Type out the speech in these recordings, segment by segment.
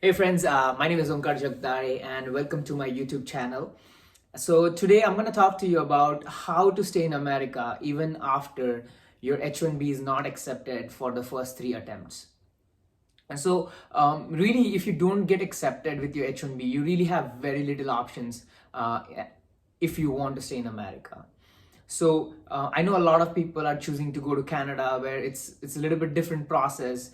Hey friends, my name is Onkar Jagdare and welcome to my YouTube channel. So today I'm going to talk to you about how to stay in America even after your H1B is not accepted for the first 3 attempts. And so really if you don't get accepted with your H1B, you really have very little options if you want to stay in America. So I know a lot of people are choosing to go to Canada, where it's a little bit different process.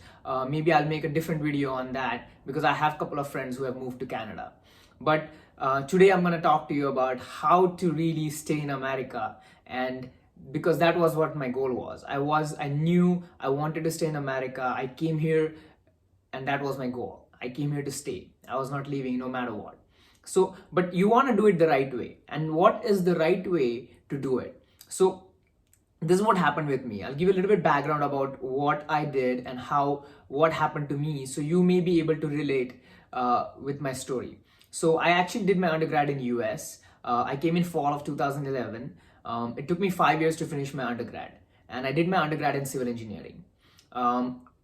Maybe I'll make a different video on that because I have a couple of friends who have moved to Canada. But today I'm going to talk to you about how to really stay in America, and because that was what my goal was. I knew I wanted to stay in America. I came here and that was my goal. I came here to stay. I was not leaving no matter what. So, but you want to do it the right way. And what is the right way to do it? So this is what happened with me. I'll give you a little bit background about what I did and what happened to me, so you may be able to relate with my story. So I actually did my undergrad in US. I came in fall of 2011. It took me 5 years to finish my undergrad, and I did my undergrad in civil engineering.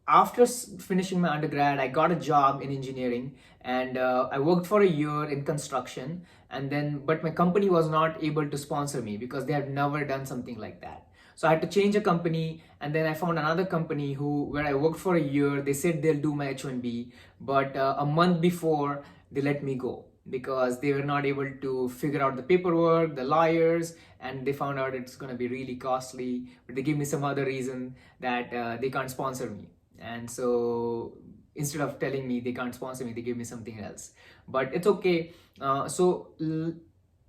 After finishing my undergrad, I got a job in engineering, and I worked for a year in construction, but my company was not able to sponsor me because they had never done something like that. So I had to change a company, and then I found another company where I worked for a year. They said they'll do my H1B, but a month before they let me go because they were not able to figure out the paperwork, the lawyers, and they found out it's going to be really costly. But they gave me some other reason that they can't sponsor me. And so instead of telling me they can't sponsor me, they gave me something else. But it's okay.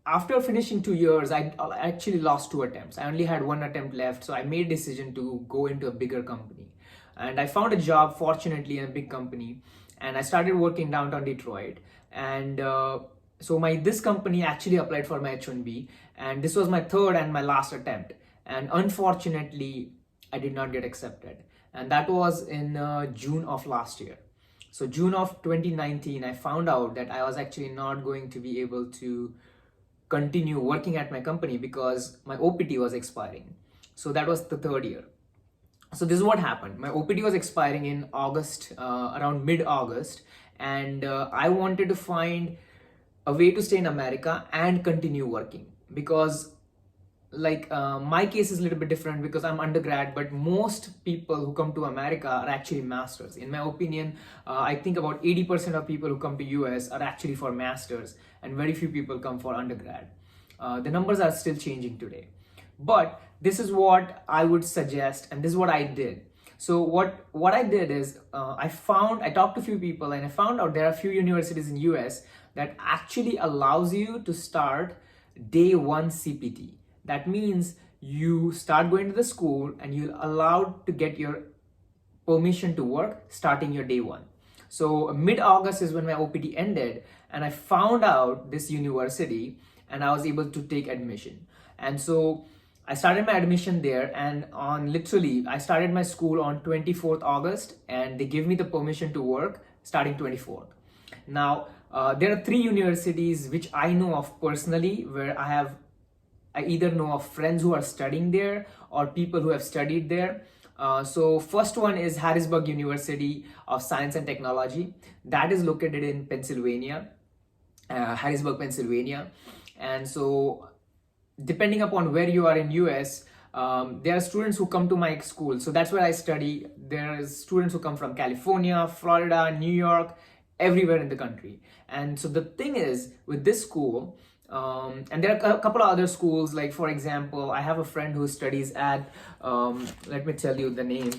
After finishing 2 years, I actually lost 2 attempts. I only had one attempt left. So I made a decision to go into a bigger company. And I found a job, fortunately, in a big company. And I started working downtown Detroit. And this company actually applied for my H1B. And this was my third and my last attempt. And unfortunately, I did not get accepted. And that was in June of last year. So June of 2019, I found out that I was actually not going to be able to continue working at my company because my OPT was expiring. So that was the third year. So this is what happened. My OPT was expiring in August, around mid-August. And I wanted to find a way to stay in America and continue working because my case is a little bit different because I'm undergrad, but most people who come to America are actually masters. In my opinion, I think about 80% of people who come to US are actually for masters, and very few people come for undergrad. The numbers are still changing today, but this is what I would suggest, and this is what I did. So what I did is I talked to a few people, and I found out there are a few universities in US that actually allows you to start day one CPT. That means you start going to the school and you're allowed to get your permission to work starting your day one. So mid-August is when my OPT ended, and I found out this university and I was able to take admission. And so I started my admission there, and I started my school on 24th August, and they gave me the permission to work starting 24th. Now, there are 3 universities which I know of personally where I either know of friends who are studying there or people who have studied there. So first one is Harrisburg University of Science and Technology. That is located in Pennsylvania, Harrisburg, Pennsylvania. And so depending upon where you are in US, there are students who come to my school. So that's where I study. There are students who come from California, Florida, New York, everywhere in the country. And so the thing is with this school, and there are a couple of other schools, like for example, I have a friend who studies at, let me tell you the name,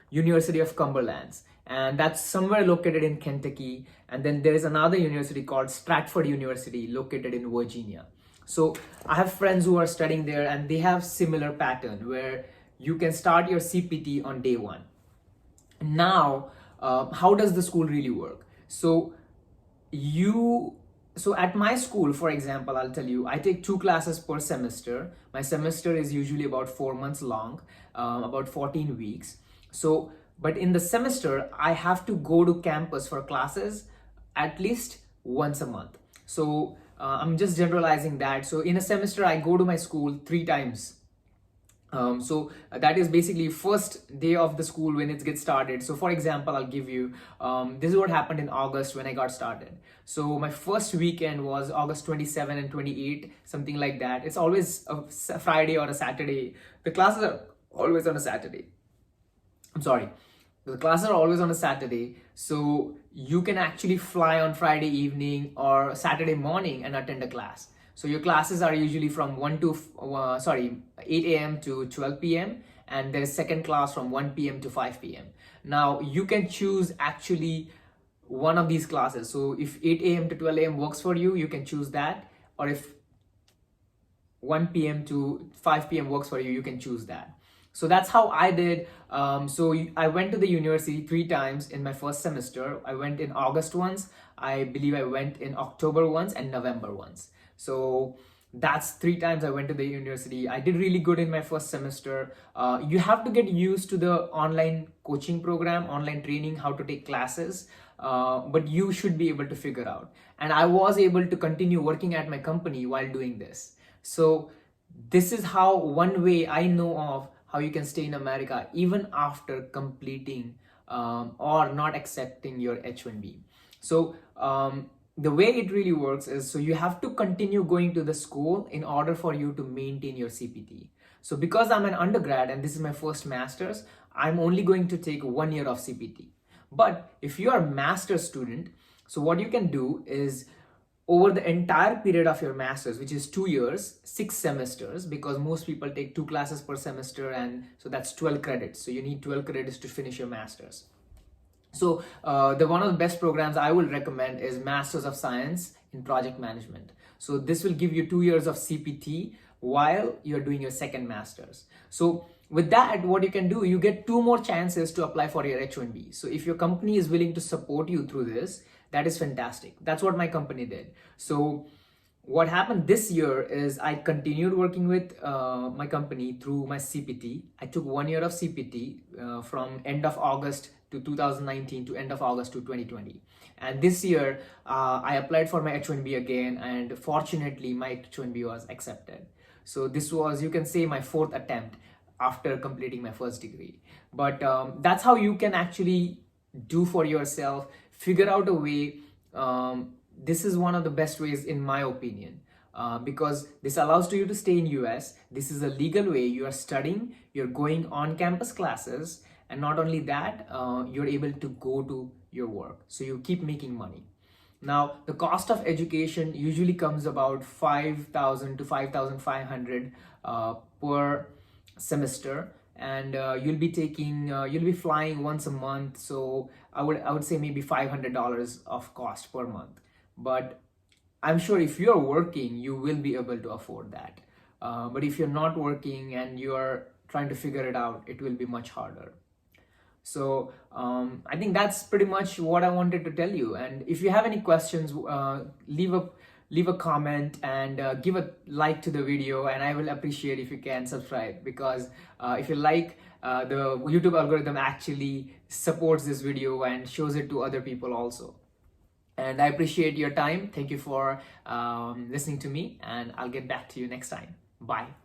University of Cumberland, and that's somewhere located in Kentucky. And then there is another university called Stratford University located in Virginia. So I have friends who are studying there, and they have similar pattern where you can start your CPT on day one. Now, how does the school really work? So at my school, for example, I'll tell you, I take 2 classes per semester. My semester is usually about 4 months long, about 14 weeks. So, but in the semester, I have to go to campus for classes at least once a month. So I'm just generalizing that. So in a semester, I go to my school 3 times. So that is basically first day of the school when it gets started. So for example, I'll give you, this is what happened in August when I got started. So my first weekend was August 27 and 28, something like that. It's always a Friday or a Saturday. The classes are always on a Saturday. I'm sorry. The classes are always on a Saturday, so you can actually fly on Friday evening or Saturday morning and attend a class. So your classes are usually from 8 a.m. to 12 p.m. and there is second class from 1 p.m. to 5 p.m. Now you can choose actually one of these classes. So if 8 a.m. to 12 a.m. works for you, you can choose that. Or if 1 p.m. to 5 p.m. works for you, you can choose that. So that's how I did. So I went to the university 3 times in my first semester. I went in August once, I believe I went in October once, and November once. So that's 3 times I went to the university. I did really good in my first semester. You have to get used to the online coaching program, online training, how to take classes. But you should be able to figure out. And I was able to continue working at my company while doing this. So this is how one way I know of how you can stay in America even after completing or not accepting your H1B. So the way it really works is, so you have to continue going to the school in order for you to maintain your CPT. So because I'm an undergrad and this is my first master's, I'm only going to take 1 year of CPT. But if you are a master's student, so what you can do is, over the entire period of your master's, which is 2 years, 6 semesters, because most people take 2 classes per semester, and so that's 12 credits. So you need 12 credits to finish your master's. So the one of the best programs I will recommend is Masters of Science in Project Management. So this will give you 2 years of CPT while you're doing your second master's. So with that, what you can do, you get 2 more chances to apply for your H1B. So if your company is willing to support you through this, that is fantastic. That's what my company did. So what happened this year is I continued working with my company through my CPT. I took 1 year of CPT from end of August to 2019 to end of August to 2020. And this year I applied for my H1B again, and fortunately my H1B was accepted. So this was, you can say, my 4th attempt after completing my first degree. But that's how you can actually do for yourself, figure out a way. This is one of the best ways in my opinion, because this allows you to stay in US. This is a legal way. You are studying, you're going on campus classes, and not only that, you're able to go to your work, so you keep making money. Now the cost of education usually comes about 5,000 to 5,500 per semester, and you'll be flying once a month. So I would say maybe $500 of cost per month. But I'm sure if you're working, you will be able to afford that. But if you're not working and you're trying to figure it out, it will be much harder. So I think that's pretty much what I wanted to tell you. And if you have any questions, leave a comment and give a like to the video, and I will appreciate if you can subscribe, because if you like, the YouTube algorithm actually supports this video and shows it to other people also. And I appreciate your time. Thank you for listening to me, and I'll get back to you next time. Bye.